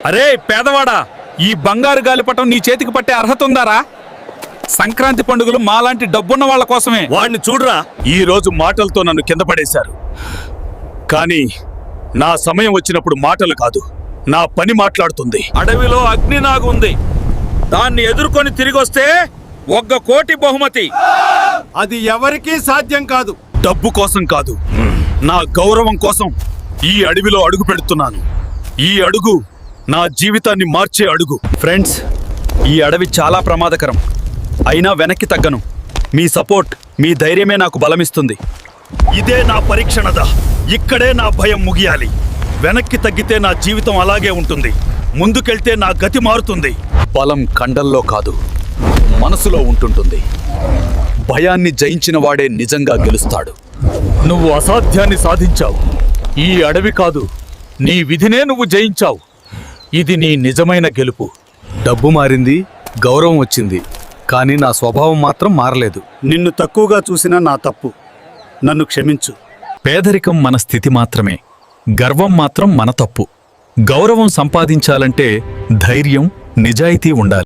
అరే పేదవాడా, ఈ బంగారు గాలిపటం నీ చేతికి పట్టే అర్హత ఉందారా? సంక్రాంతి పండుగలు మాలాంటి డబ్బున్న వాళ్ళ కోసమే. వాడిని చూడరా, ఈ రోజు మాటలతో నన్ను కింద పడేశారు. కానీ నా సమయం వచ్చినప్పుడు మాటలు కాదు, నా పని మాట్లాడుతుంది. అడవిలో అగ్నినాగు ఉంది, దాన్ని ఎదుర్కొని తిరిగొస్తే 1 కోటి బహుమతి. అది ఎవరికీ సాధ్యం కాదు. డబ్బు కోసం కాదు, నా గౌరవం కోసం ఈ అడవిలో అడుగు పెడుతున్నాను. ఈ అడుగు నా జీవితాన్ని మార్చే అడుగు. ఫ్రెండ్స్, ఈ అడవి చాలా ప్రమాదకరం, అయినా వెనక్కి తగ్గను. మీ సపోర్ట్, మీ ధైర్యమే నాకు బలమిస్తుంది. ఇదే నా పరీక్షణదా, ఇక్కడే నా భయం ముగియాలి. వెనక్కి తగ్గితే నా జీవితం అలాగే ఉంటుంది, ముందుకెళ్తే నా గతి మారుతుంది. బలం కండల్లో కాదు, మనసులో ఉంటుంటుంది. భయాన్ని జయించిన వాడే నిజంగా గెలుస్తాడు. నువ్వు అసాధ్యాన్ని సాధించావు. ఈ అడవి కాదు, నీ విధినే నువ్వు జయించావు. ఇది నీ నిజమైన గెలుపు. డబ్బు మారింది, గౌరవం వచ్చింది, కానీ నా స్వభావం మాత్రం మారలేదు. నిన్ను తక్కువగా చూసిన నా తప్పు, నన్ను క్షమించు. పేదరికం మన స్థితి మాత్రమే, గర్వం మాత్రం మన తప్పు. గౌరవం సంపాదించాలంటే ధైర్యం, నిజాయితీ ఉండాలి.